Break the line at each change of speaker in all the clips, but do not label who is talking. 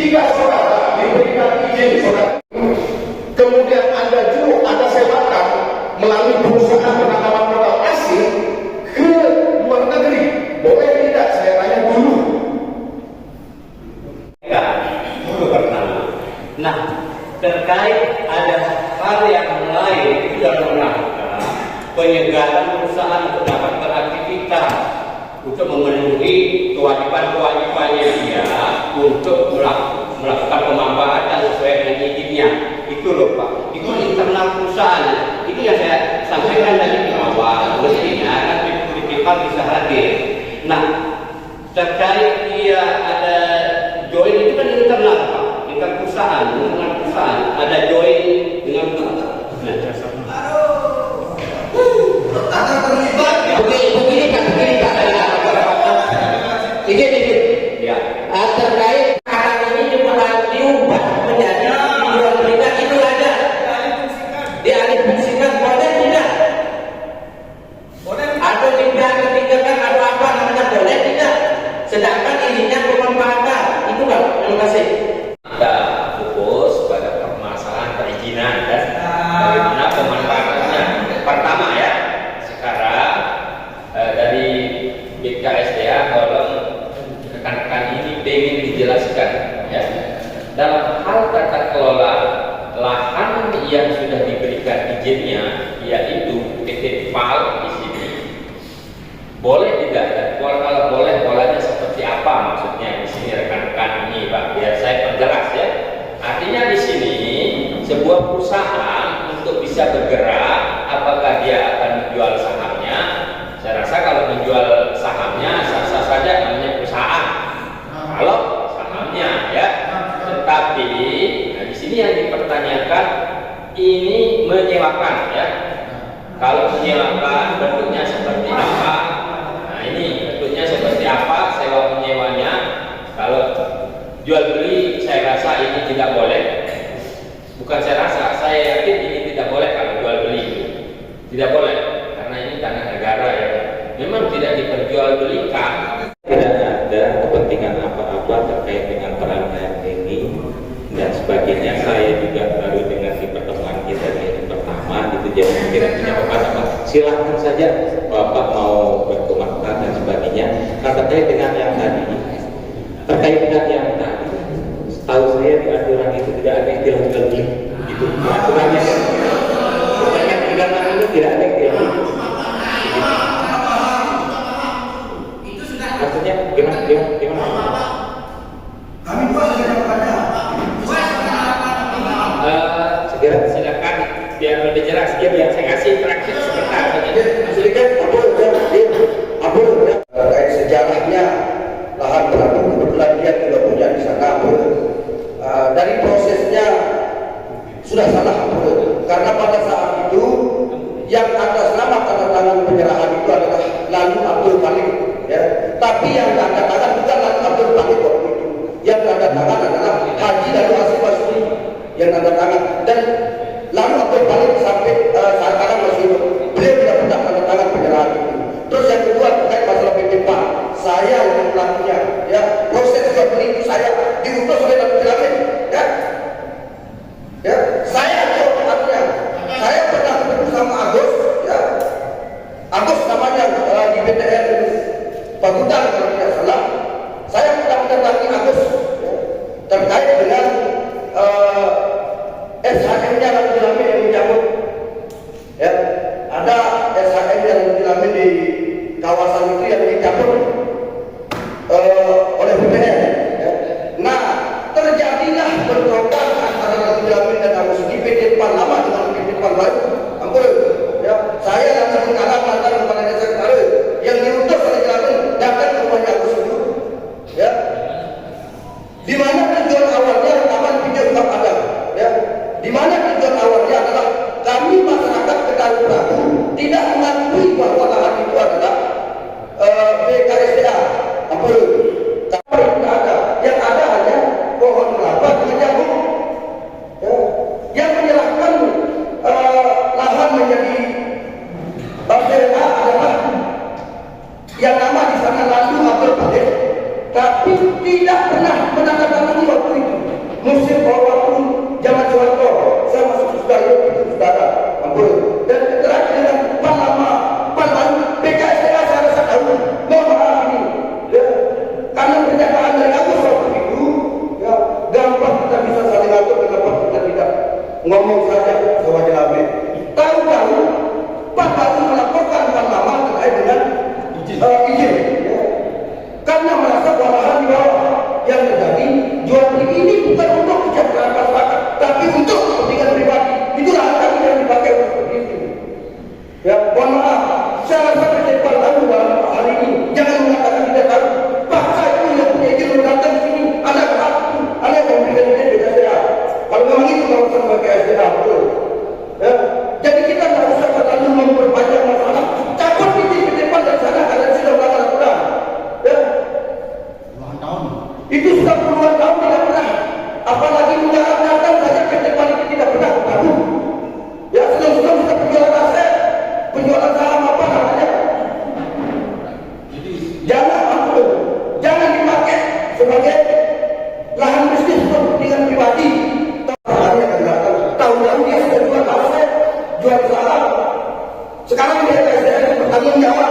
Jika saudara diberikan izin saudara, kemudian Anda juga ada sewakan melalui perusahaan penangkapan modal asing ke luar negeri, boleh tidak? Saya tanya dulu.
Ya, dulu pertama. Nah, terkait ada hal yang lain dalam rangka penyegaran perusahaan untuk dapat beraktivitas untuk memenuhi kewajiban-kewajibannya dia untuk melakukan pemanfaatan sesuai dengan izinnya. Itu loh Pak, itu internal perusahaan. Itu yang saya sampaikan tadi di awal, mestinya kan BPK bisa hadir. Nah, terkait dia ada join itu kan internal Pak, internal perusahaan, ada join dengan
begini Pak, ini
ya.
Terkait sekarang ini juga diubah menjadi jual belikan itu ada dialihfungsikan, boleh tidak? Atau tidak ketika kan ada apa namanya boleh tidak? Sedangkan ininya pemanfaatan itu Pak. Terima kasih.
Kita fokus pada permasalahan perizinan dan bagaimana pemanfaatannya. Pertama ya, sekarang dari BKSDA tolong rekan-rekan ini ingin dijelaskan ya, dalam hal tata kelola lahan yang sudah diberikan izinnya, yaitu PT PAL di sini, boleh tidak? Dan kalau boleh, polanya seperti apa maksudnya di sini rekan-rekan ini Pak? Biar saya perjelas ya. Artinya di sini sebuah perusahaan untuk bisa bergerak, apakah dia akan menjual sahamnya? Saya rasa kalau menjual sahamnya sah-sah saja namanya perusahaan. Kalau sahamnya ya, tetapi nah di sini yang dipertanyakan ini menyewakan ya. Kalau menyewakan bentuknya seperti apa? Nah ini bentuknya seperti apa? Sewa menyewanya. Kalau jual beli saya rasa ini tidak boleh. Bukan saya rasa, saya yakin ini tidak boleh kalau jual beli. Tidak boleh karena ini tanah negara ya. Memang tidak diperjualbelikan.
Tidak ada kepentingan apa-apa terkait dengan peran TNI dan sebagainya. Saya juga baru dengar di pertemuan kita ini pertama gitu, jadi mungkin punya apa silahkan saja Bapak mau berkomentar dan sebagainya. Nah, terkait dengan yang tadi, setahu saya di aturan itu tidak ada istilah jual beli gitu. Aturannya pidana ini tidak ada istilah gitu. Maksudnya gimana?
Kami buat kepada
Silakan biar lebih jelas. Biar saya kasih terakhir sebentar.
silakan terkait sejarahnya lahan terapung, kebetulan dia tidak punya di sana. Dari prosesnya sudah salah karena pada saat itu yang atas nama tanda tangan penyerahan itu adalah Lalu Abdul Khalid ya. Tapi yang tanda tangan bukan Lalu Abdul Khalid waktu itu. Yang tanda tangan adalah Haji Lalu Asif Basri yang tanda tangan, dan Lalu Abdul Khalid sampai saat sekarang masih hidup. Beliau tidak pernah tanda tangan penyerahan itu. Terus yang kedua terkait masalah PT PAL, saya yang pelakunya ya. Proses jual beli itu saya diutus oleh Lalu Khalid ya. Ya, saya pelakunya. Saya pernah ketemu sama Agus ya. Agus namanya di BTN Pagudan kalau tidak salah. Saya pernah mendatangi Agus ya, terkait dengan SHM-nya yang dilamin yang menyambut ya. Ada SHM yang dilamin di kawasan itu yang dicabut oleh BPN ya. Nah, terjadilah bentrokan antara Lalu Jamin dan Agus di PT PAL lama dengan PT PAL baru. Ampun ya, saya yang sekarang mantan kepala desa baru yang diutus oleh Jamin datang ke rumahnya Agus dulu ya. Di mana tujuan awalnya rekaman video tetap ada ya. Di mana tujuan awalnya adalah kami masyarakat Kedalu tidak mengakui bahwa lahan itu adalah BKSDA. Ampun, tapi tidak ada. Yang ada hanya pohon kelapa dengan jagung. Ya. Yang menyerahkan lahan menjadi BKSDA adalah yang nama di sana Lalu Abdul Khalid, tapi tidak pernah menandatangani waktu itu. Itu sudah puluhan tahun tidak pernah. Apalagi datang saja PT PAN itu tidak pernah tahu. Ya sedang-sedang sudah penjualan aset, penjualan saham apa namanya. Jangan dipakai sebagai lahan bisnis untuk kepentingan pribadi. Tahun lalu dia sudah jual aset, jual saham. Sekarang dia SDM bertanggung jawab.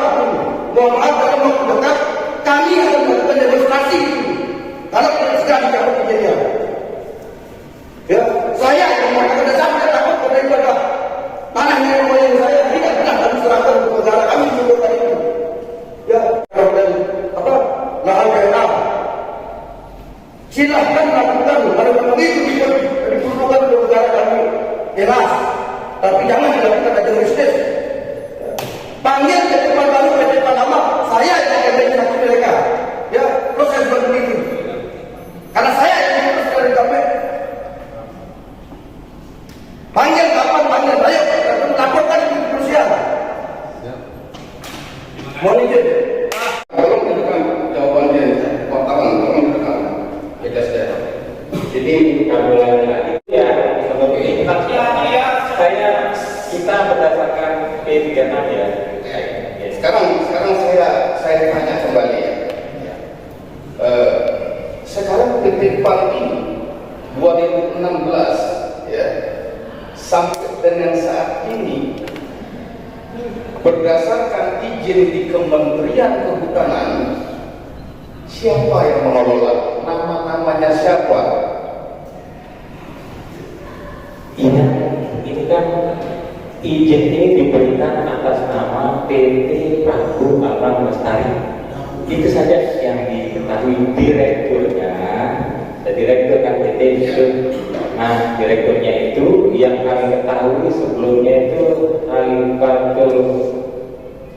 Mohon maaf kalau mau dekat, kami akan melakukan demonstrasi. Kalau tidak segera dicabut izinnya. Ya, saya yang mengatakan saya takut pada ibadah. Tanah nenek moyang saya tidak pernah kami serahkan untuk negara kami menunjukkan itu. Ya, dan apa? Lahan daerah. Silahkan lakukan kalau memang itu diperlukan untuk negara kami. Jelas. Tapi jangan dilakukan aja bisnis. Panggil PT PAN baru, PT PAN lama. Saya yang akan menjadi mereka. Ya, proses begitu. Karena saya yang diurus dari KPU. Panggil kapan panggil, ayo laporkan ke kepolisian. Mohon izin.
Tolong berikan jawabannya wartawan, tolong berikan.
Jadi kami ulangi lagi ya seperti ini. Kita berdasarkan P36 ya.
Sekarang saya tanya kembali ya. Sekarang PT PAN ini 2016 ya sampai dengan saat ini berdasarkan izin di Kementerian Kehutanan, siapa yang mengelola? Nama-namanya siapa?
Iya, ini kan izin ini diberikan atas nama PT Prabu Alam Lestari. Itu saja yang diketahui direkturnya. Direktur kan PT itu. Nah, direkturnya itu yang kami ketahui sebelumnya itu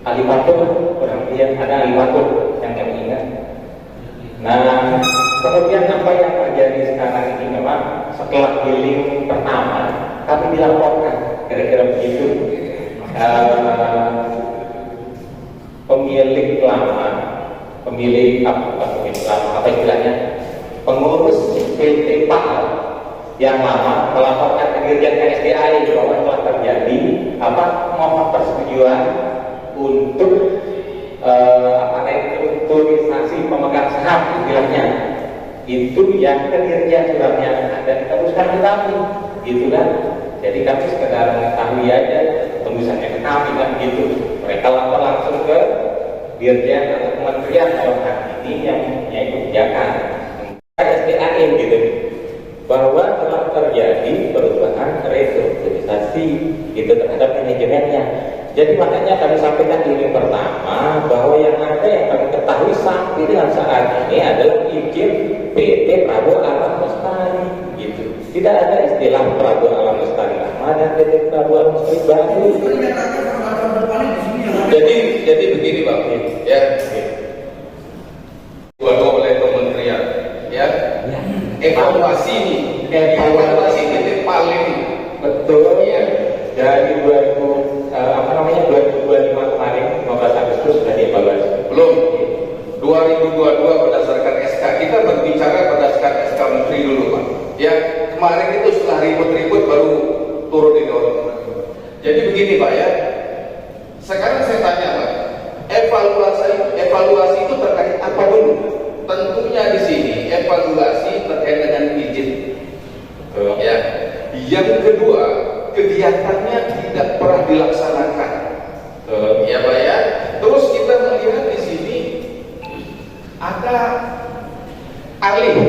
Alipatur, kurang lebih ada Alipatur yang kami ingat. Nah, kemudian apa yang terjadi sekarang ini memang setelah healing pertama kami dilaporkan kira-kira begitu. Pemilik apa istilahnya, pengurus PT PAN yang lama melaporkan ke Dirjen KSDA bahwa telah terjadi mohon persetujuan untuk restrukturisasi pemegang saham istilahnya. Itu yang ke Dirjen suratnya ada diteruskan ke kami, gitu kan? Jadi kami sekedar mengetahui aja tembusannya ke kami kan gitu. Mereka lapor langsung ke Dirjen atau Kementerian dalam hal ini yang mempunyai kebijakan KSDAN gitu, bahwa telah terjadi perubahan restrukturisasi itu terhadap manajemennya. Jadi makanya kami sampaikan di pertama bahwa yang ada yang kami ketahui sampai dengan saat ini adalah izin PT Prabu Alam Lestari gitu. Tidak ada istilah Prabu Alam Lestari lama dan PT Prabu Alam Lestari baru.
Jadi begini Bang, ya. Dua oleh kementerian, ya. Evaluasi ini, evaluasi titik paling
betul ya. Dari 2025 kemarin 15 Agustus sudah dievaluasi.
Belum. 2022 berdasarkan SK, kita berbicara berdasarkan SK Menteri dulu Pak. Ya, kemarin itu setelah ribut-ribut baru turun di bawah. Jadi begini Pak ya. Sekarang saya tanya Pak, evaluasi itu terkait apa dulu? Tentunya di sini evaluasi terkait dengan izin. Ya. Yang kedua, kegiatannya tidak pernah dilaksanakan. Ya Pak ya. Terus kita melihat di sini ada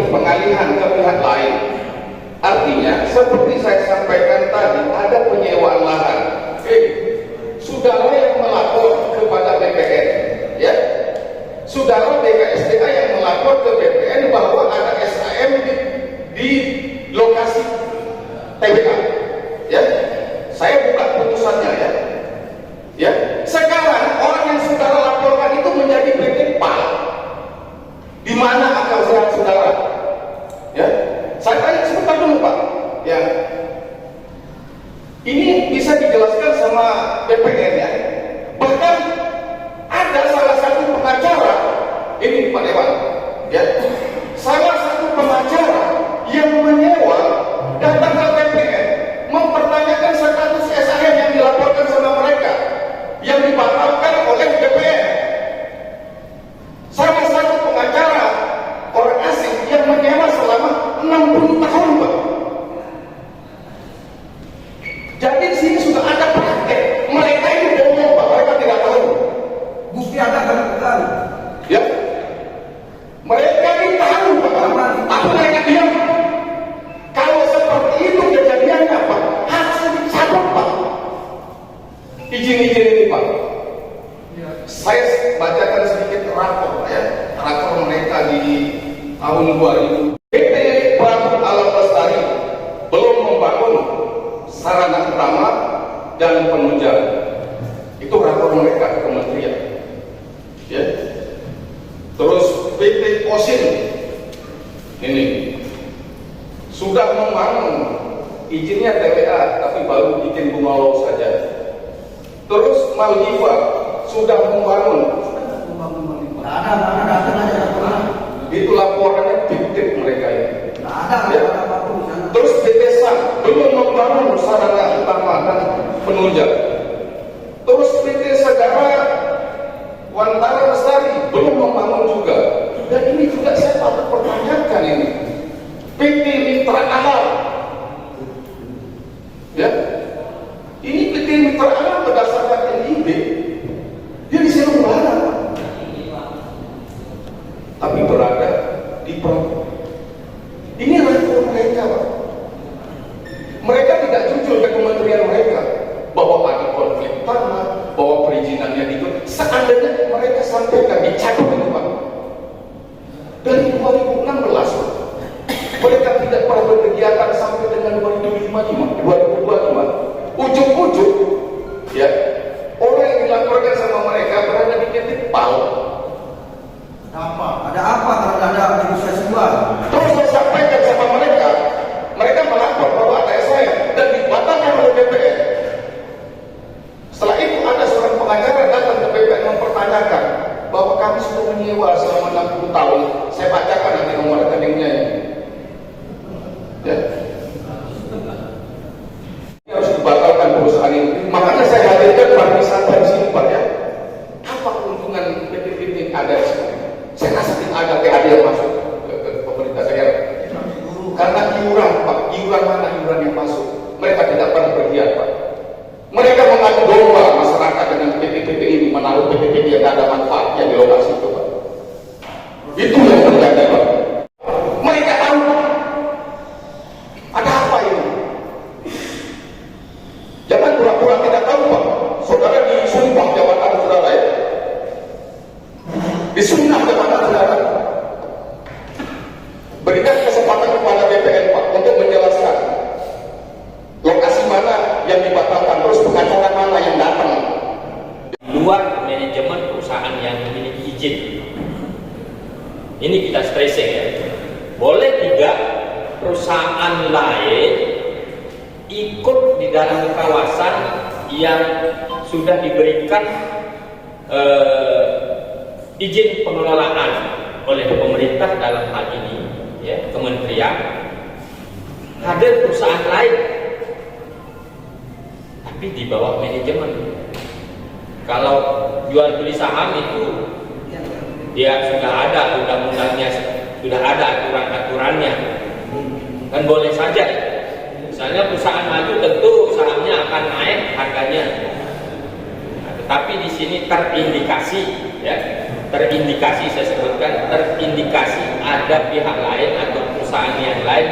pengalihan ke pihak lain. Artinya seperti saya sampaikan tadi, ada penyewaan lahan. Saudara yang melapor kepada BPN, ya, saudara BKSDA yang melapor ke BPN bahwa ada SAM di lokasi TBK, ya, saya buka putusannya, ya. Sekarang orang yang saudara laporkan itu menjadi PT PAN. Di mana akal sehat saudara? Ya, saya tanya sebentar dulu Pak, ya. Ini bisa dijelaskan sama BPN ya. di tahun 2000, PT Prabu Alam Lestari belum membangun sarana utama dan penunjang. Itu rapor mereka ke kementerian. Ya. Terus PT Kosin ini sudah membangun, izinnya TWA tapi baru izin Bungalau saja. Terus Maldiva sudah membangun. Itu laporannya fiktif mereka ini. Ya. Terus PT San belum membangun sarana utama dan penunjang. Terus PT Sagara Wantara Lestari belum membangun juga. Dan ini juga saya patut pertanyakan ini. PT Mitra Alam, ya, ini PT Mitra Alam berdasarkan NIB, dia di Semarang, tapi berada di Prabu. Ini rapor mereka, Pak. Mereka tidak jujur ke kementerian mereka bahwa ada konflik tanah, bahwa perizinannya itu. Seandainya mereka sampaikan dicabut itu, Pak. Dari 2016, mereka tidak pernah berkegiatan sampai dengan 2025. Ujung-ujung, ya, orang yang dilaporkan sama mereka berada di titik PAL.
Apa? Ada apa kalau ada negosiasi jual?
Terus saya sampaikan sama mereka, mereka melapor bahwa ATS saya dan dibatalkan oleh BPN. Setelah itu ada seorang pengacara datang ke BPN mempertanyakan bahwa kami sudah menyewa selama 60 tahun. Saya bacakan nanti nomor rekeningnya ini. Ya. Ini harus dibatalkan perusahaan ini. Makanya saya hadirkan pariwisata di sini, Pak, ya. Apa keuntungan PT ini ada di sini? Saya rasa tidak ada THD yang masuk ke pemerintah daerah. Karena iuran, Pak, iuran mana iuran yang masuk? Mereka tidak pernah bergiat, Pak. Mereka mengadu domba masyarakat dengan PT-PT ini, menaruh PT-PT yang ada manfaatnya di lokasi itu, Pak. Itu yang terjadi, Pak. Mereka tahu ada apa ini. Jangan pura-pura tidak tahu, Pak. Saudara disumpah jabatan saudara, ya. Disunnah jabatan saudara. Berikan kesempatan kepada BPN, Pak, untuk menjelaskan lokasi mana yang dibatalkan, terus pengacara mana yang datang.
Luar manajemen perusahaan yang memiliki izin. Ini kita stressing, ya. Boleh tidak perusahaan lain ikut di dalam kawasan yang sudah diberikan izin pengelolaan oleh pemerintah dalam hal ini, ya, kementerian. Hadir perusahaan lain tapi di bawah manajemen. Kalau jual beli saham itu dia sudah ada undang-undangnya, sudah ada aturan-aturannya, kan boleh saja. Misalnya perusahaan maju, tentu sahamnya akan naik harganya. Nah, tetapi di sini terindikasi, ya, terindikasi, saya sebutkan terindikasi ada pihak lain atau perusahaan yang lain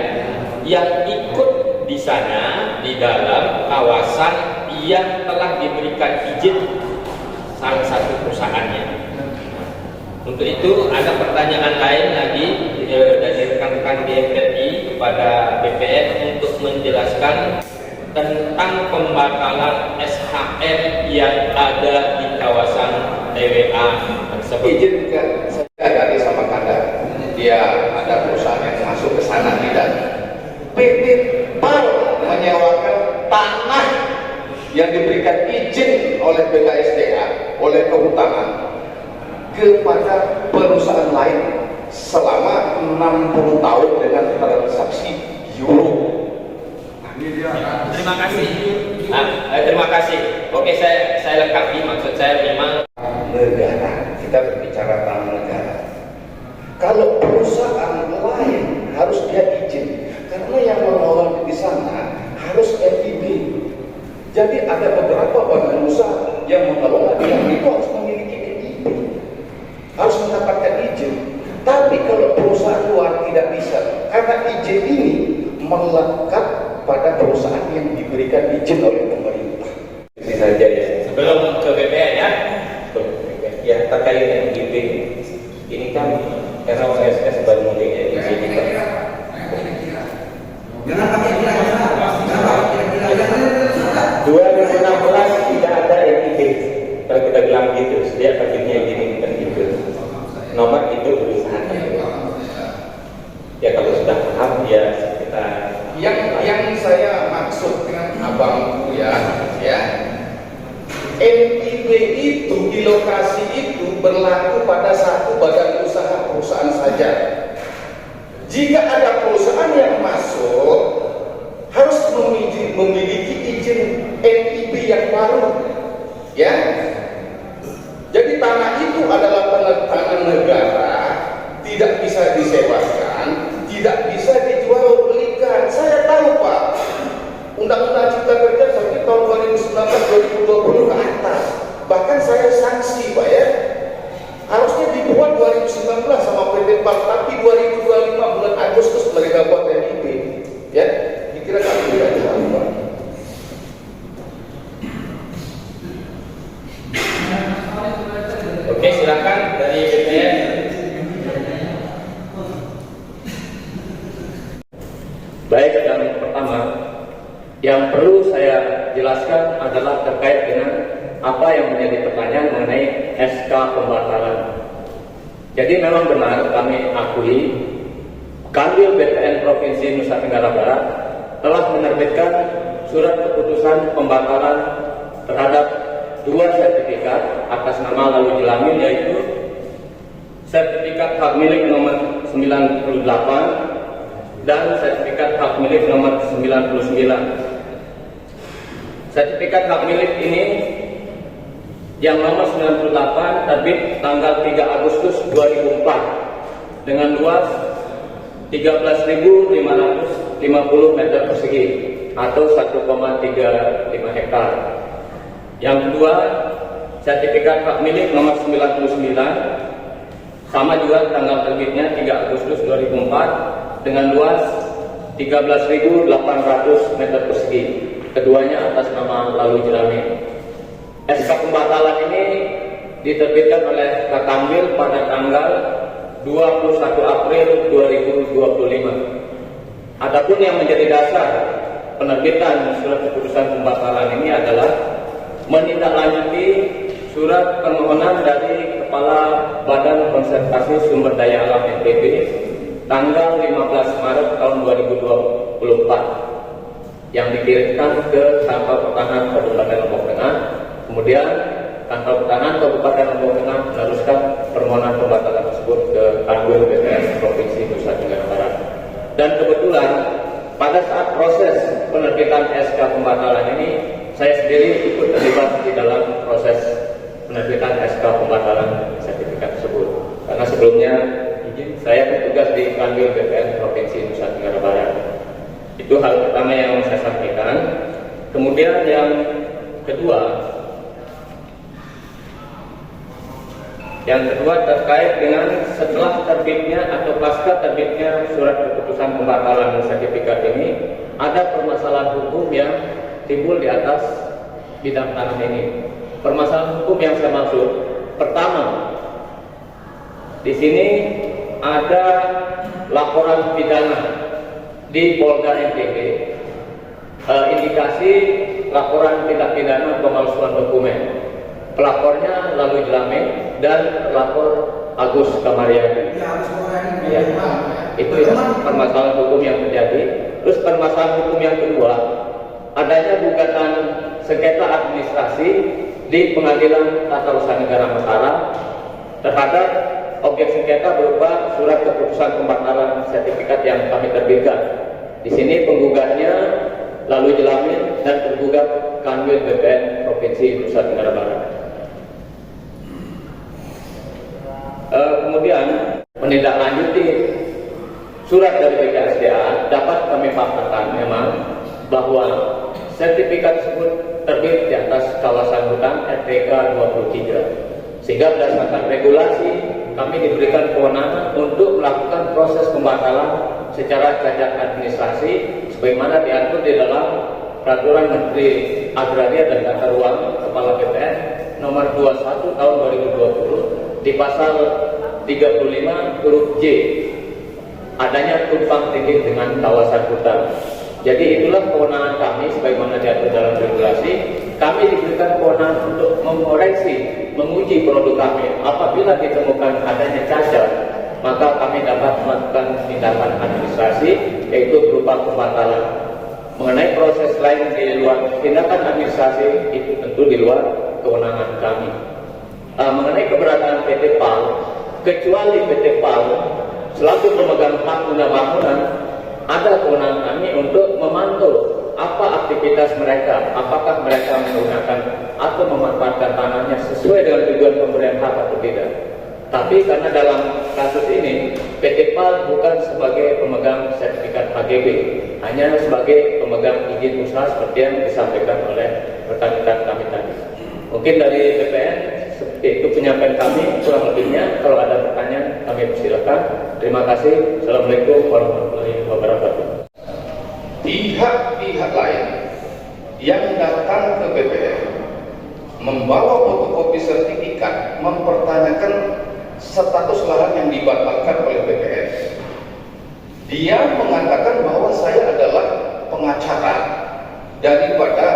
yang ikut di sana di dalam kawasan yang telah diberikan izin salah satu perusahaannya. Untuk itu ada pertanyaan lain lagi dari rekan-rekan BMPI kepada BPN untuk menjelaskan tentang pembatalan SHM yang ada di kawasan TWA tersebut.
Izin juga saya dari sama Kanda, dia ada perusahaan yang masuk ke sana tidak. PT PAL menyewakan tanah yang diberikan izin oleh BKSDA, oleh kehutanan kepada perusahaan lain selama 60 tahun dengan transaksi euro.
Terima kasih. Terima kasih. Oke, saya lengkapi. Maksud saya memang
Negara, kita berbicara tentang negara. Kalau perusahaan lain harus dia izin, karena yang mengelola di sana harus FIB. Jadi ada beberapa badan usaha yang mengelola yang itu harus memiliki FIB, harus mendapatkan izin. Tapi kalau perusahaan luar tidak bisa, karena izin ini melekat pada perusahaan yang diberikan izin oleh pemerintah.
Ini saja, ya.
sebelum ke BPN, ya.
Ya, terkait dengan GP ini kan era lewat CSS baru mulai izin itu.
Jangan pakai kira-kira.
2016 tidak ada NIB. Kalau kita bilang gitu, setiap akhirnya izinkan gitu. Nomor itu berusaha. Ya kalau sudah paham ya kita.
Yang saya maksud dengan abang ya, NIB itu di lokasi itu berlaku pada satu badan usaha perusahaan saja. Jika ada perusahaan yang masuk, harus memiliki izin NIB yang baru, ya. Jadi tanah itu adalah tanah negara, tidak bisa disewakan, tidak bisa dijual belikan. Saya tahu Pak, Undang-Undang Cipta Kerja seperti tahun 2019-2020 ke atas. Bahkan saya sanksi Pak ya. Harusnya dibuat 2019 sama PT PAL, tapi 2025 bulan Agustus mereka buat NIB. Ya, dikira kami tidak tahu Pak.
Oke, silakan dari BPN.
Baik, yang pertama yang perlu saya jelaskan adalah terkait dengan apa yang menjadi pertanyaan mengenai SK pembatalan. Jadi memang benar kami akui Kanwil BPN Provinsi Nusa Tenggara Barat telah menerbitkan surat keputusan pembatalan terhadap 2 sertifikat atas nama Lalu Jelamin, yaitu sertifikat hak milik nomor 98 dan sertifikat hak milik nomor 99. Sertifikat hak milik ini yang nomor 98 terbit tanggal 3 Agustus 2004 dengan luas 13.550 meter persegi atau 1,35 hektar. Yang kedua, sertifikat hak milik nomor 99 sama juga tanggal terbitnya 3 Agustus 2004 dengan luas 13.800 meter persegi. Keduanya atas nama Lalu Jelamin. SK pembatalan ini diterbitkan oleh Kakamwil pada tanggal 21 April 2025. Adapun yang menjadi dasar penerbitan surat keputusan pembatalan ini adalah menindaklanjuti surat permohonan dari Kepala Badan Konservasi Sumber Daya Alam NTB tanggal 15 Maret tahun 2024 yang dikirimkan ke Kantor Pertanahan Kabupaten Lombok Tengah. Kemudian Kantor Pertanahan Kabupaten Lombok Tengah meneruskan permohonan pembatalan tersebut ke Kanwil BPN Provinsi Nusa Tenggara Barat. Dan kebetulan pada saat proses penerbitan SK pembatalan ini, saya sendiri ikut terlibat di dalam proses penerbitan SK pembatalan sertifikat tersebut. Karena sebelumnya saya bertugas di Kanwil BPN Provinsi Nusa Tenggara Barat. Itu hal pertama yang saya sampaikan. Kemudian yang kedua terkait dengan setelah terbitnya atau pasca terbitnya surat keputusan pembatalan sertifikat ini, ada permasalahan hukum yang timbul di atas bidang tanah ini. Permasalahan hukum yang saya maksud, pertama, di sini ada laporan pidana di Polda NTB, indikasi laporan tindak pidana pemalsuan dokumen. Pelapornya Lalu Jelamin dan pelapor Agus Kamariadi. Ya, itu permasalahan hukum yang terjadi. Terus permasalahan hukum yang kedua, adanya gugatan sengketa administrasi di Pengadilan Tata Usaha Negara Mataram terhadap objek sengketa berupa surat keputusan pembatalan sertifikat yang kami terbitkan. Di sini penggugatnya Lalu Jelamin dan tergugat Kanwil BPN Provinsi Nusa Tenggara Barat. Kemudian menindaklanjuti surat dari BKSDA, dapat kami paparkan memang bahwa sertifikat tersebut terbit di atas kawasan hutan RTK 23, sehingga berdasarkan regulasi kami diberikan kewenangan untuk melakukan proses pembatalan secara cacat administrasi sebagaimana diatur di dalam Peraturan Menteri Agraria dan Tata Ruang Kepala BPN nomor 21 tahun 2020 di pasal 35 huruf J, adanya tumpang tindih dengan kawasan hutan. Jadi itulah kewenangan kami sebagaimana diatur dalam regulasi. Kami diberikan kewenangan untuk mengoreksi, menguji produk kami. Apabila ditemukan adanya cacat, maka kami dapat melakukan tindakan administrasi, yaitu berupa pembatalan. Mengenai proses lain di luar tindakan administrasi, itu tentu di luar kewenangan kami. Mengenai keberadaan PT PAL, kecuali PT PAL selaku pemegang hak guna bangunan, ada kewenangan kami untuk memantau apa aktivitas mereka, apakah mereka menggunakan atau memanfaatkan tanahnya sesuai dengan tujuan pemberian hak atau tidak. Tapi karena dalam kasus ini PT PAL bukan sebagai pemegang sertifikat HGB, hanya sebagai pemegang izin usaha seperti yang disampaikan oleh rekan-rekan kami tadi. Mungkin dari BPN seperti itu penyampaian kami, kurang lebihnya. Kalau ada pertanyaan kami persilakan. Terima kasih. Assalamualaikum warahmatullahi wabarakatuh.
Pihak-pihak lain yang datang ke BPN membawa fotokopi sertifikat mempertanyakan status lahan yang dibatalkan oleh BPN. Dia mengatakan bahwa saya adalah pengacara daripada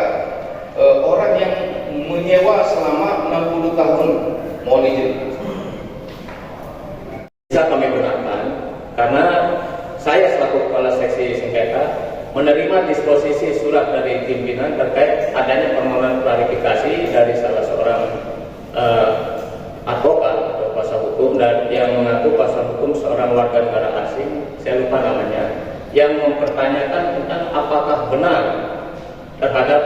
orang yang menyewa selama 60 tahun. Mohon izin.
Bisa kami benarkan karena saya selaku kepala seksi sengketa menerima disposisi surat dari pimpinan terkait adanya permohonan klarifikasi dari salah seorang advokat atau kuasa hukum dan yang mengaku kuasa hukum seorang warga negara asing, saya lupa namanya, yang mempertanyakan tentang apakah benar terhadap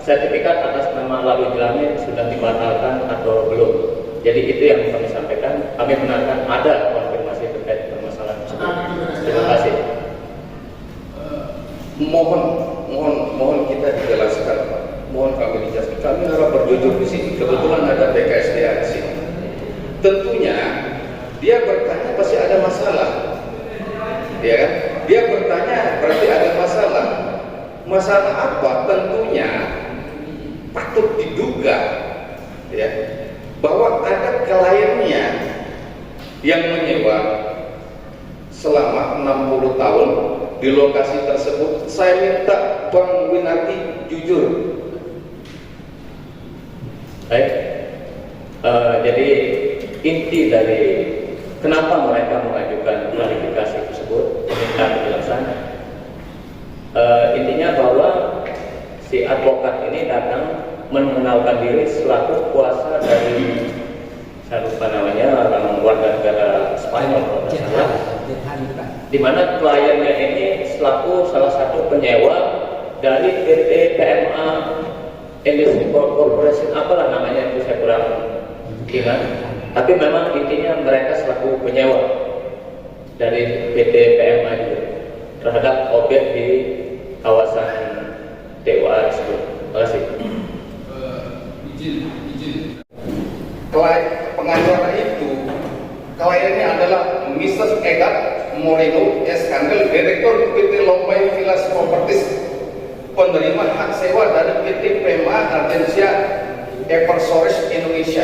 sertifikat atas nama Lalu Jelamin sudah dibatalkan atau belum. Jadi itu yang kami sampaikan. Kami benarkan ada konfirmasi terkait permasalahan tersebut. Terima kasih.
Mohon kita dijelaskan, Pak. Mohon kami dijelaskan. Kami harap berjujur di sini. Kebetulan ada BKSDA di sini. Tentunya dia bertanya pasti ada masalah, ya kan? Dia bertanya berarti ada masalah. Masalah apa? Tentunya patut diduga, ya, bahwa ada kliennya yang menyewa selama 60 tahun di lokasi tersebut. Saya minta Bang Winarti jujur.
Baik, jadi inti dari kenapa mereka mengajukan klarifikasi tersebut, meminta penjelasan, intinya bahwa si advokat ini datang mengenalkan diri selaku kuasa dari, saya lupa namanya, orang warga negara Spanyol, di mana kliennya ini selaku salah satu penyewa dari PT PMA Industri Corporation, apalah namanya itu saya kurang ingat. Tapi memang intinya mereka selaku penyewa dari PT PMA juga terhadap objek di kawasan TUA tersebut. Terima kasih.
Izin. Pengacara itu kliennya adalah Mr. Egat Moreno Eskandel, Direktur PT Lombay Villas Properties, penerima hak sewa dari PT PMA Ardensia Eversource Indonesia.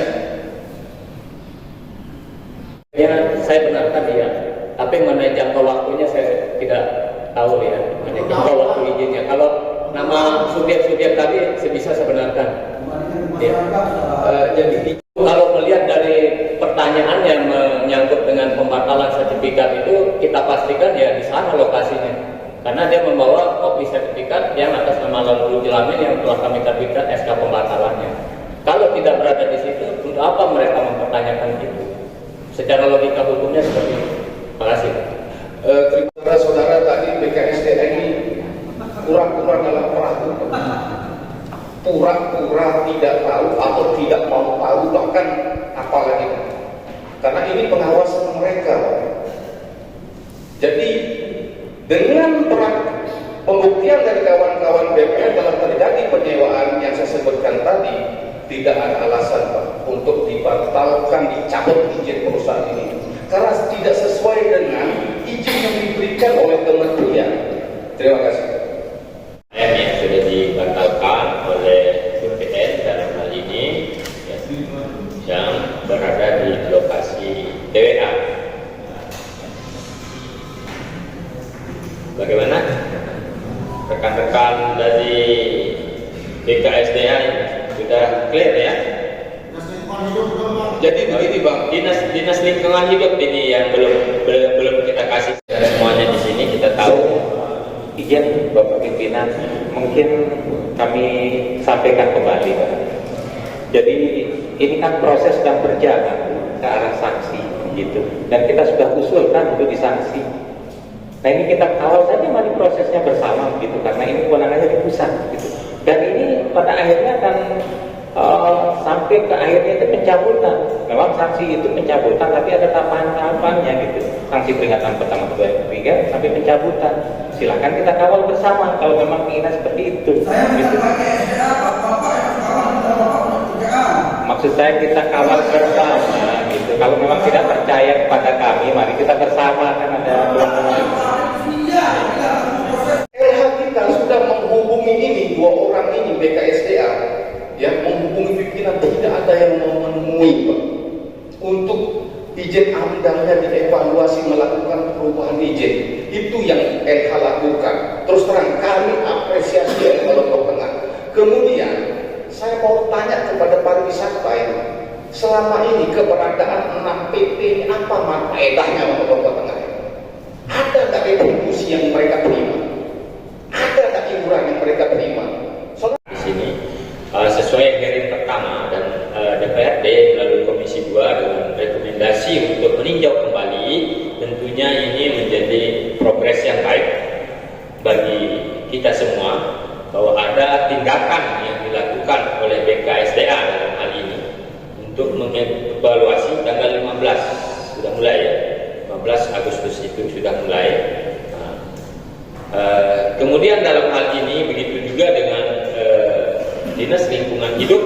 Ya, saya benarkan dia, tapi mengenai jangka waktunya saya tidak tahu ya, mengenai jangka waktu izinnya. Kalau nama subjek-subjek tadi sebisa saya benarkan. Ya. Jadi kalau melihat dari pertanyaan yang menyangkut dengan pembatalan sertifikat itu, kita pastikan ya di sana lokasinya, karena dia membawa kopi sertifikat yang atas nama Lalu Jelamin yang telah kami terbitkan SK pembatalannya. Kalau tidak berada di situ, untuk apa mereka mempertanyakan itu? Secara logika hukumnya seperti itu. Terima kasih.
Saudara tadi BKSDA ini pura-pura dalam perahu, pura-pura tidak tahu atau tidak mau tahu, bahkan apalagi karena ini pengawasan mereka. Jadi dengan pembuktian dari kawan-kawan BPN telah terjadi penyewaan yang saya sebutkan tadi, tidak ada alasan Pak untuk dibatalkan, dicabut izin perusahaan ini karena tidak sesuai dengan izin yang diberikan oleh kementerian. Terima kasih.
Yang sudah dibatalkan oleh BPN dalam hal ini yang berada di lokasi TWA. Bagaimana rekan-rekan dari BKSDA sudah clear ya?
Jadi begini Bang,
Dinas lingkungan hidup ini yang belum kita kasih semuanya di sini. Kita tahu.
Izin Bapak Pimpinan, mungkin kami sampaikan kembali Pak. Jadi ini kan proses sedang berjalan ke arah sanksi gitu, dan kita sudah usulkan untuk disanksi. Nah ini kita kawal saja mari prosesnya bersama gitu, karena ini kewenangannya di pusat gitu. Dan ini pada akhirnya akan sampai ke akhirnya itu pencabutan. Memang sanksi itu pencabutan, tapi ada tahapan-tahapannya gitu. Sanksi peringatan pertama, kedua, ketiga sampai pencabutan. Silakan kita kawal bersama kalau memang keinginan seperti itu. Gitu. Maksud saya kita kawal bersama gitu. Kalau memang tidak percaya kepada kami, mari kita bersama, kan ada
LH kita sudah menghubungi ini, dua orang ini BKSDA, ya, menghubungi pimpinan, tidak ada yang mau menemui Pak, untuk izin amdalnya dievaluasi melakukan perubahan izin. Itu yang LH lakukan. Terus terang kami apresiasi dari Lombok Tengah. Kemudian saya mau tanya kepada pariwisata ini, selama ini keberadaan 6 PP ini apa faedahnya untuk Lombok Tengah? Ada nggak retribusi yang mereka terima? Ada nggak iuran yang mereka terima?
Di sini sesuai hearing pertama dan DPRD melalui Komisi 2 dengan rekomendasi untuk meninjau kembali, tentunya ini menjadi progres yang baik bagi kita semua, bahwa ada tindakan yang dilakukan oleh BKSDA dalam hal ini untuk mengevaluasi tanggal 15 sudah mulai ya, 15 Agustus itu sudah mulai. Kemudian dalam hal ini begitu juga dengan Dinas Lingkungan Hidup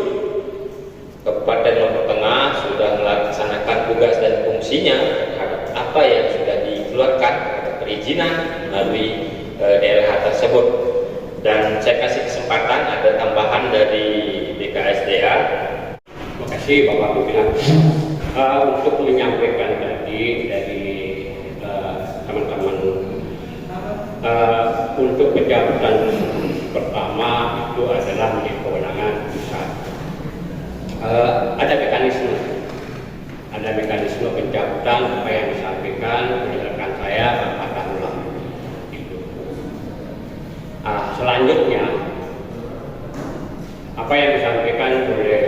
Kabupaten Lombok Tengah sudah melaksanakan tugas dan fungsinya terhadap apa yang sudah dikeluarkan perizinan melalui daerah tersebut. Dan saya kasih kesempatan ada tambahan dari BKSDA.
Terima kasih Bapak Pimpinan untuk menyampaikan tadi dari teman-teman untuk pencabutan pertama itu adalah menjadi kewenangan pusat. Ada mekanisme pencabutan apa yang disampaikan oleh rekan saya Bapak Tarullah. Selanjutnya apa yang disampaikan oleh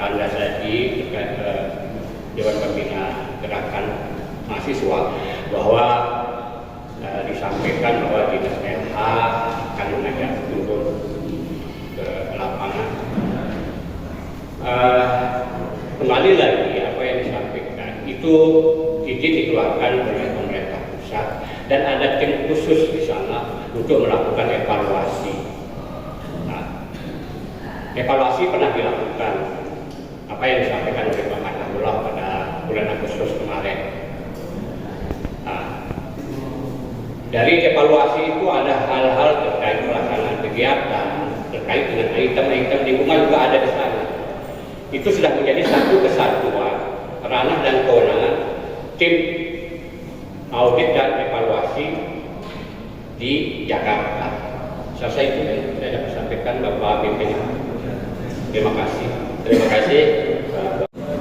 Kanda tadi terkait Dewan Pembina Gerakan Mahasiswa, bahwa disampaikan bahwa Dinas LH akan mengajak turun ke lapangan. Kembali lagi apa yang disampaikan itu izin dikeluarkan oleh pemerintah pusat dan ada tim khusus di sana untuk melakukan evaluasi. Evaluasi pernah dilakukan, apa yang disampaikan oleh Pak Tarullah pada bulan Agustus kemarin. Dari evaluasi itu ada hal-hal terkait pelaksanaan kegiatan, terkait dengan item-item lingkungan juga ada di sana. Itu sudah menjadi satu kesatuan ranah dan kewenangan tim audit dan evaluasi di Jakarta. Selesai itu saya dapat sampaikan Bapak Pimpinan. Terima kasih.
Terima kasih.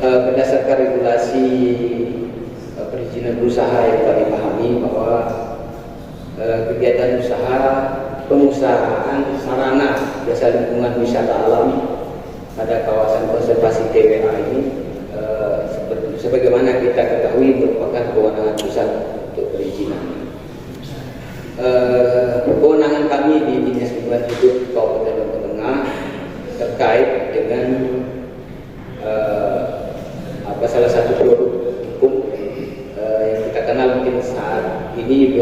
Berdasarkan regulasi perizinan berusaha yang kami pahami bahwa kegiatan usaha pengusahaan sarana jasa lingkungan wisata alam pada kawasan konservasi TWA ini sebagaimana kita ketahui merupakan kewenangan pusat untuk perizinan. Kewenangan kami di Dinas Lingkungan Hidup Kabupaten Lombok Tengah terkait dengan salah satu produk hukum yang kita kenal mungkin saat ini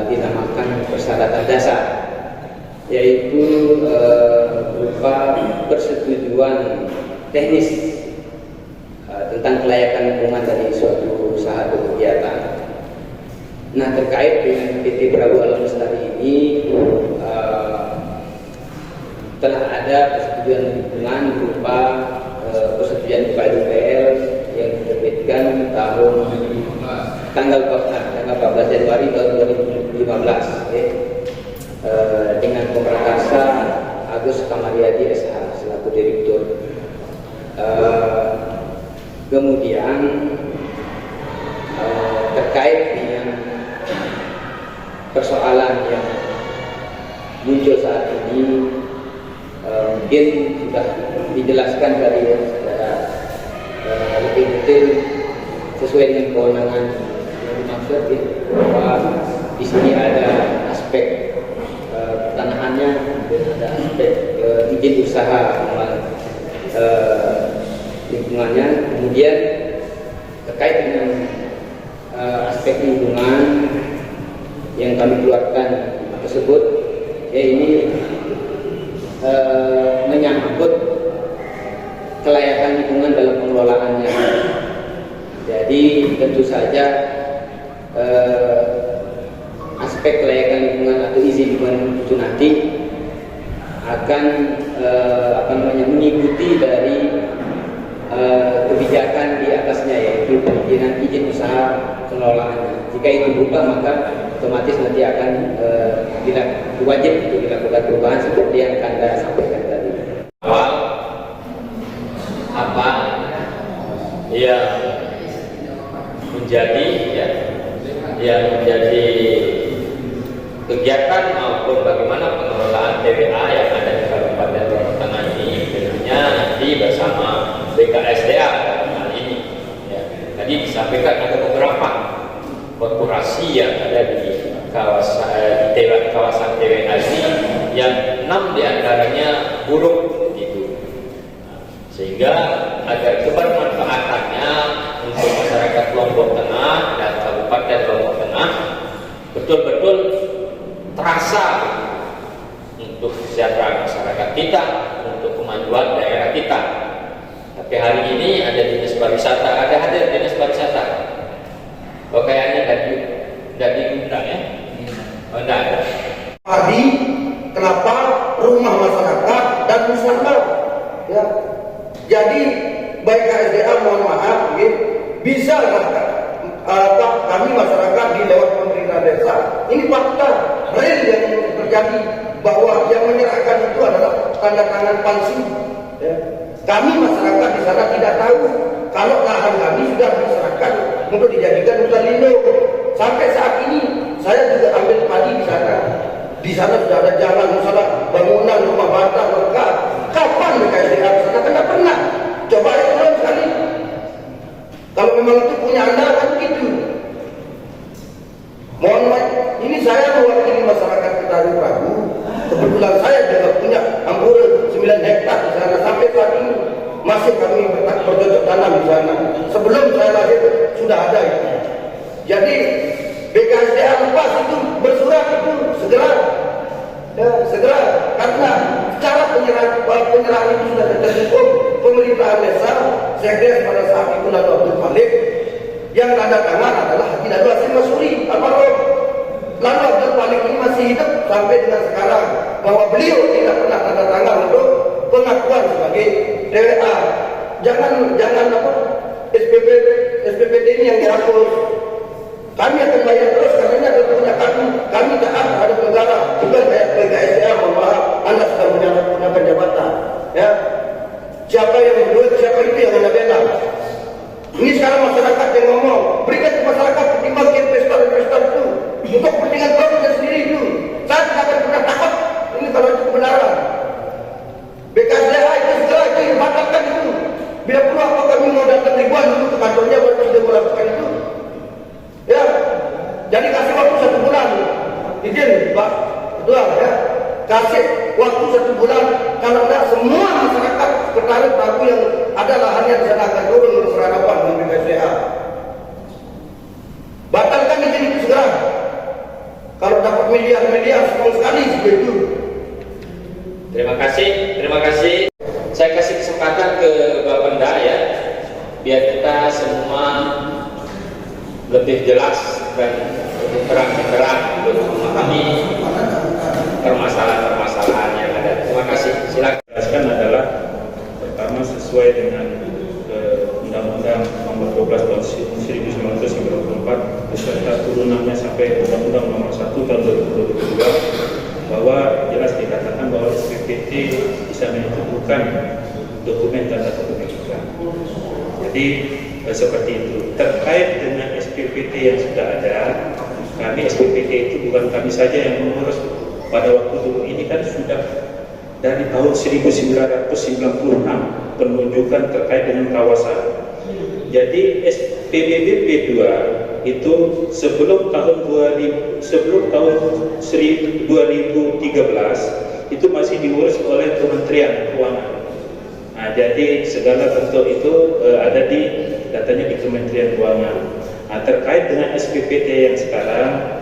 dinamakan persyaratan dasar, yaitu berupa persetujuan teknis tentang kelayakan lingkungan dari suatu usaha atau kegiatan. Nah, terkait dengan PT Prabu Alam Lestari ini telah ada persetujuan lingkungan berupa persetujuan PUPL yang diterbitkan tahun tanggal 14 Januari tahun 2015 dengan Pemrakarsa Agus Kamariadi SH selaku direktur. Kemudian terkait dengan persoalan yang muncul saat ini, mungkin sudah dijelaskan dari secara lebih detail sesuai dengan kewenangan yang dimaksud, ya, bahwa di sini ada aspek pertanahannya, ada aspek izin usaha lingkungannya, kemudian terkait dengan aspek lingkungan yang kami keluarkan tersebut, ya ini menyangkut kelayakan lingkungan dalam pengelolaannya. Jadi tentu saja aspek kelayakan lingkungan atau izin lingkungan itu nanti akan mengikuti dari kebijakan di atasnya, yaitu perizinan izin usaha pengelolaannya. Jika itu berubah, maka otomatis nanti akan wajib untuk dilakukan perubahan seperti yang Anda sampaikan tadi.
Apa yang menjadi kegiatan maupun bagaimana pengelolaan TBA yang ada di Kabupaten Lombok Tengah ini, tentunya nanti bersama BKSDA hal ini. Ya. Tadi disampaikan ada beberapa korporasi yang ada di kawasan TBA ini, yang 6 diantaranya buruk gitu, sehingga agar kebermanfaatannya untuk masyarakat Lombok Tengah dan Kabupaten Lombok Tengah betul-betul terasa untuk kesejahteraan masyarakat kita, untuk kemajuan daerah kita. Tapi hari ini ada dinas pariwisata, ada hadir dinas pariwisata. Oh, kayaknya tidak diundang ya? Oh, tidak ada.
Tadi kenapa rumah masyarakat dan musyawarah? Ya. Jadi baik KSDA mohon maaf, ya, bisa kami masyarakat di lewat pemerintah desa. Ini fakta real yang terjadi, bahwa yang menyerahkan itu adalah tanda tangan palsu. Ya. Kami masyarakat di sana tidak tahu kalau lahan kami sudah diserahkan untuk dijadikan hutan lindung. Sampai saat ini saya juga ambil padi di sana. Di sana sudah ada jalan, misalnya bangunan rumah bata lengkap. Kapan BKSDA di sana? Tidak pernah. Coba aja sekali. Kalau memang itu punya Anda kan begitu. Mohon maaf, ini saya mewakili masyarakat Ketari Prabu. Kebetulan saya juga punya hampir 9 hektar di sana. Sampai saat ini masih kami bercocok tanam di sana. Sebelum saya lahir sudah ada itu. Jadi BKSDA lepas itu, bersurat itu segera, ya, segera, karena cara penyerahan itu sudah tertutup. Pemerintahan desa, Sekdes pada saat itu Lalu Abdul Malik, yang tanda tangan adalah Haji Lalu Hasim Masuri almarhum. Lalu Abdul Malik ini masih hidup sampai dengan sekarang, bahwa beliau tidak pernah tanda tangan untuk pengakuan sebagai TWA. Jangan SPPD ini yang dihapus. Kami akan bayar terus karena ini adalah punya kami. Kami taat terhadap negara, bukan kayak BKSDA. Mohon maaf, Anda sudah menyalahgunakan jabatan. Ya, siapa yang berduit, siapa itu yang Anda bela. Ini sekarang masyarakat yang ngomong, berikan ke masyarakat ketimbang investor-investor itu untuk kepentingan keluarga sendiri itu. Saya tidak akan pernah takut ini kalau itu kebenaran. BKSDA itu segera itu dibatalkan itu. Bila perlu apa kami mau datang ribuan dulu ke kantornya buat dia melakukan itu. Ya, jadi kasih waktu 1 bulan. Izin Pak Ketua, ya, kasih waktu 1 bulan. Kalau tidak, semua masyarakat Ketari Prabu yang ada lahannya di sana akan turun ke serhadapan dengan BKSDA. Batalkan izin itu segera. Kalau dapat miliar-miliar sekali segitu.
Terima kasih. Saya kasih kesempatan ke Bapenda ya, biar kita semua lebih jelas dan lebih terang-terang untuk memahami permasalahan-permasalahan yang ada. Terima kasih. Silakan.
Jelaskan adalah pertama sesuai dengan Undang-Undang Nomor 12 Tahun 1994 beserta turunannya sampai Undang-Undang Nomor 1 Tahun 2022 bahwa jelas dikatakan bahwa SPPT bisa bukan dokumen tanda kepemilikan. Jadi seperti itu. Terkait dengan SPPT yang sudah ada, kami SPPT itu bukan kami saja yang mengurus. Pada waktu dulu ini kan sudah dari tahun 1996 penunjukan terkait dengan kawasan. Jadi PBBP 2 itu sebelum tahun 2013 itu masih diurus oleh Kementerian Keuangan. Nah, jadi segala bentuk itu ada di datanya di Kementerian Keuangan. Nah, terkait dengan SPPT yang sekarang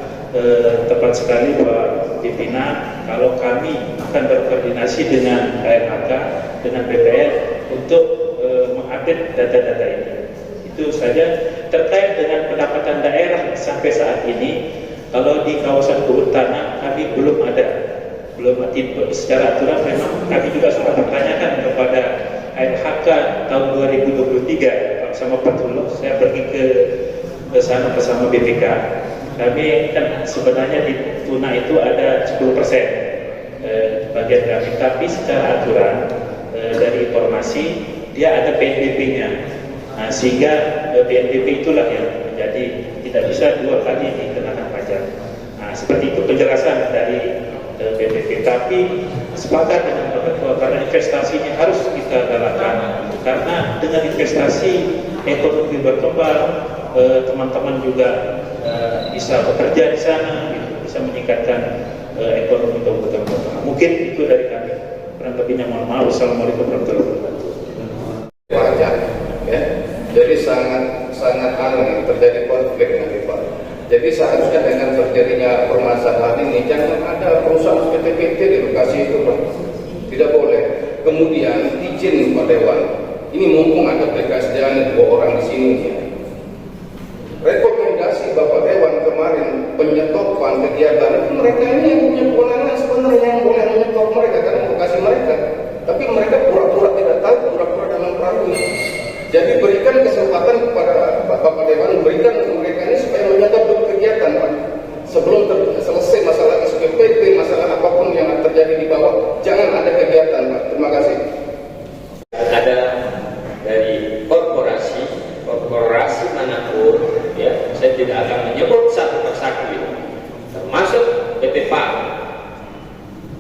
tepat sekali Pak Pimpinan, kalau kami akan berkoordinasi dengan KLHK, dengan BPN untuk mengupdate data-data ini. Itu saja. Terkait dengan pendapatan daerah sampai saat ini, kalau di kawasan kehutanan kami belum ada secara aturan. Memang kami juga sudah bertanyakan kepada KLHK tahun 2023 sama Pak Tulus. Saya pergi ke sana bersama BPK. Kami kan sebenarnya di Tuna itu ada 10% bagian kami, tapi secara aturan dari informasi dia ada PNBP-nya. Nah, sehingga PNBP itulah yang menjadi tidak bisa 2 kali dikenakan pajak. Nah, seperti itu penjelasan dari PNBP. Tapi sepakat dengan Bapak Ketua karena investasinya harus kita galakkan, karena dengan investasi ekonomi berkembang, teman-teman juga bisa bekerja di sana, bisa meningkatkan ekonomi kabupaten kota. Mungkin itu dari kami. Kurang lebihnya mohon maaf. Assalamualaikum warahmatullahi wabarakatuh.
Pajak, ya. Jadi sangat aneh terjadi konflik nanti Pak. Jadi seharusnya dengan terjadinya permasalahan ini jangan ada perusahaan PTPT di lokasi itu Pak. Tidak boleh. Kemudian izin Pak Dewan. Ini mumpung ada PKSDA 2 orang di sini. Ya. Rekomendasi Bapak Dewan kemarin penyetopan kegiatan itu mereka ini yang punya kewenangan sebenarnya yang boleh menyetop mereka karena lokasi mereka. Tapi mereka pura-pura tidak tahu, pura-pura dalam perahu. Jadi berikan kesempatan kepada Bapak Dewan, berikan mereka ini supaya menyetop kegiatan Pak. Sebelum selesai masalah SPPT, masalah apapun yang terjadi di bawah, jangan ada kegiatan Pak. Terima kasih.
Ada dari korporasi manapun, ya, saya tidak akan menyebut satu persatu itu, termasuk PT PAN.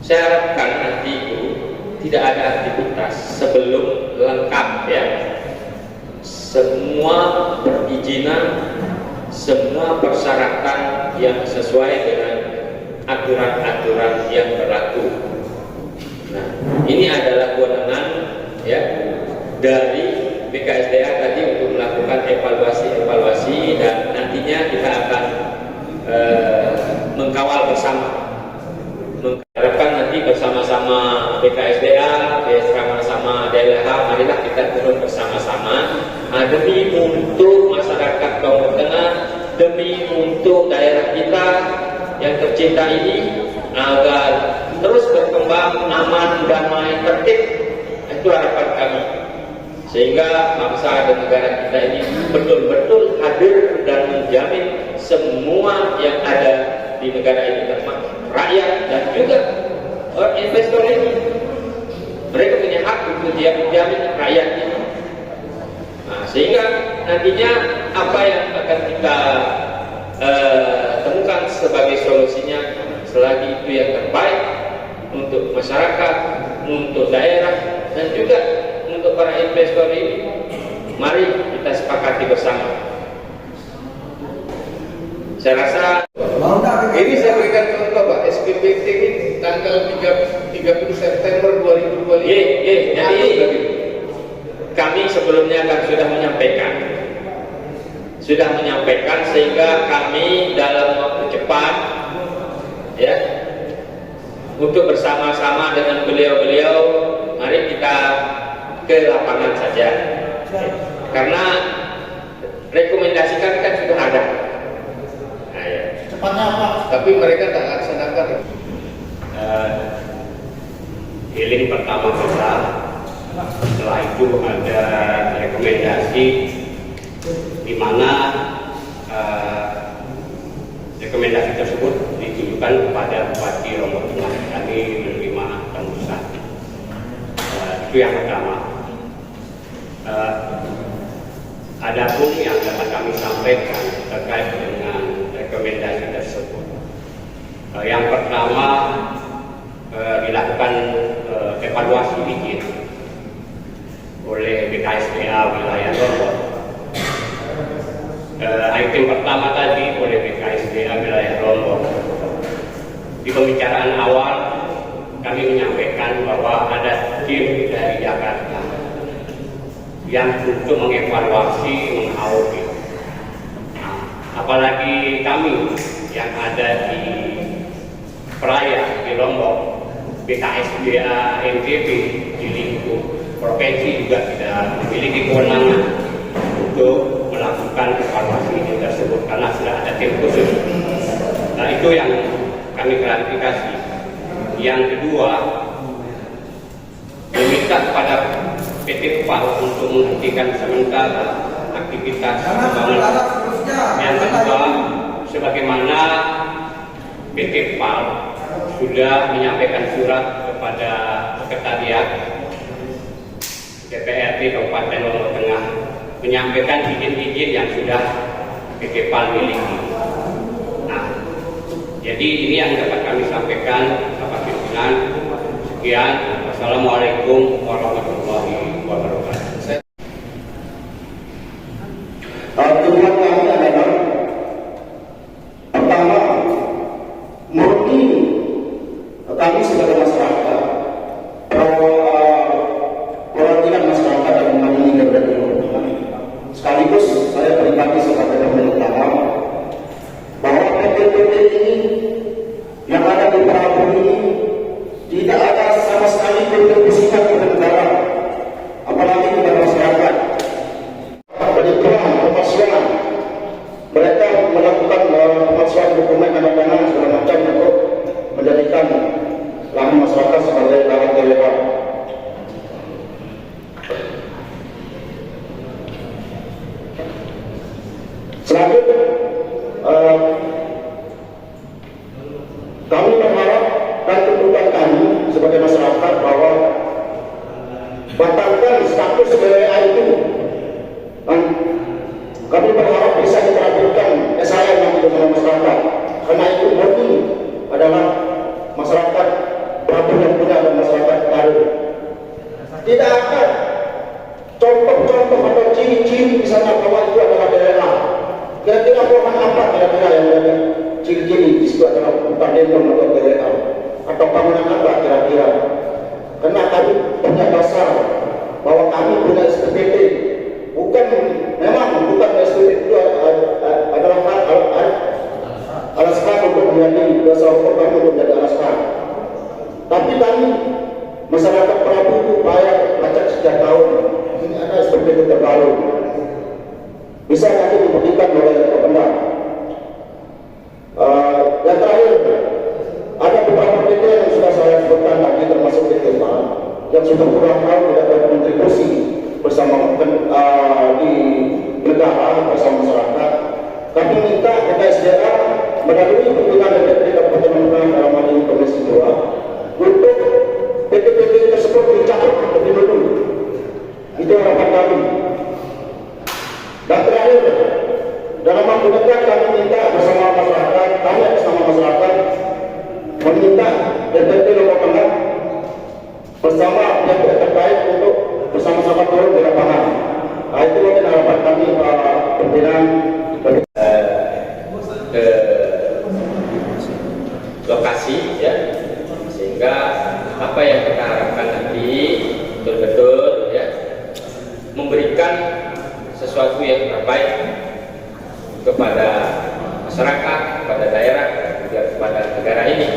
Saya harapkan nanti itu tidak ada aktivitas sebelum lengkap, ya, semua perizinan, semua persyaratan yang sesuai dengan aturan-aturan yang berlaku. Nah, ini adalah kewenangan, ya, dari BKSDA tadi untuk melakukan evaluasi dan nantinya kita akan mengkawal bersama. Mengharapkan nanti bersama-sama BKSDA, bersama-sama DLH, marilah kita turun bersama-sama demi untuk masyarakat Lombok Tengah, demi untuk daerah kita yang tercinta ini agar terus berkembang aman, damai, tertib. Itu harapan kami, sehingga bangsa dan negara kita ini betul-betul hadir dan menjamin semua yang ada di negara ini, termasuk rakyat dan juga investor ini. Mereka punya hak untuk menjamin rakyatnya. Nah, sehingga nantinya apa yang akan kita temukan sebagai solusinya, selagi itu yang terbaik untuk masyarakat, untuk daerah, dan juga untuk para investor ini, mari kita sepakati bersama. Saya rasa
ini saya berikan contoh Pak, SPPT ini tanggal 30 September 2025.
Jadi kami sebelumnya kan sudah menyampaikan sehingga kami dalam waktu cepat, ya, untuk bersama-sama dengan beliau-beliau, mari kita ke lapangan saja, karena rekomendasi kami kan sudah ada. Nah, ya.
Cepatnya apa? Tapi mereka tidak laksanakan.
Hearing pertama kita, setelah itu ada rekomendasi di mana rekomendasi tersebut ditujukan kepada Bupati Lombok Tengah. Kami menerima tembusan. Itu yang pertama. Adapun yang dapat kami sampaikan terkait dengan rekomendasi tersebut. Yang pertama, dilakukan evaluasi izin oleh BKSDA wilayah Lombok. Item pertama tadi oleh BKSDA wilayah Lombok. Di pembicaraan awal kami menyampaikan bahwa ada tim dari Jakarta yang untuk mengevaluasi, mengaudit. Apalagi kami yang ada di Peraya di Lombok, BKSDA NTB di lingkup provinsi juga tidak memiliki kewenangan untuk melakukan evaluasi ini tersebut karena sudah ada tim khusus. Nah, itu yang kami klarifikasi. Yang kedua, meminta kepada PT PAL untuk menghentikan sementara aktivitas pembangunan. Yang kedua, sebagaimana PT PAL sudah menyampaikan surat kepada Sekretariat DPRD Kabupaten Lombok Tengah menyampaikan izin-izin yang sudah PT PAL miliki. Nah, jadi ini yang dapat kami sampaikan, Bapak Pimpinan. Sekian. Wassalamualaikum warahmatullahi wabarakatuh.
Tujuan kami adalah pertama, murni kami sebagai masyarakat, perwakilan masyarakat yang mengalami keberadaan. Sekaligus saya pribadi sebagai pemerintah bahwa PT-PT ini yang ada di Prabu ini tidak ada sama sekali kontribusinya kepada negara, apalagi kepada masyarakat. Penipuan, pemalsuan, mereka melakukan pemalsuan dokumen tanah segala macam untuk menjadikan lahan masyarakat sebagai lahan ilegal. Selanjutnya, kami berharap dan tuntutan kami sebagai masyarakat bahwa batalkan status WWA itu. Kami berharap bisa diterapkan SHM nanti bersama masyarakat, karena itu murni adalah masyarakat Prabu yang punya dan masyarakat baru. Tidak ada contoh-contoh atau ciri-ciri misalnya bahwa itu adalah daerah. Kira-kira pohon apa kira-kira yang menjadi ciri-ciri di situ adalah hutan lindung atau daerah, atau bangunan apa kira-kira? Karena kami punya dasar bahwa kami punya SPPT, memang bukan SPPT itu adalah alasan untuk menjadi dasar hukum kami untuk menjadi alasan. Tapi kami masyarakat Prabu itu bayar pajak setiap tahun. Ini ada SPPT terbaru. Bisa nanti dibuktikan oleh Bapak. Yang terakhir, ada beberapa PT yang sudah saya sebutkan tadi, termasuk PT PAL yang sudah kurang tahu tidak berkontribusi bersama di negara bersama masyarakat. Kami minta BKSDA melalui pimpinan DPRD Kabupaten Lombok dalam hal ini Komisi 2 untuk PT-PT tersebut dicabut lebih dulu. Itu harapan kami. Dan terakhir, dalam waktu dekat kami minta bersama masyarakat, kami bersama masyarakat meminta DPRD Lombok Tengah bersama pihak terkait untuk bersama-sama turun di lapangan. Nah, itu mungkin harapan kami pimpinan
ke lokasi ya, sehingga apa yang kita harapkan nanti betul-betul ya memberikan sesuatu yang terbaik kepada masyarakat, kepada daerah, dan juga kepada negara ini.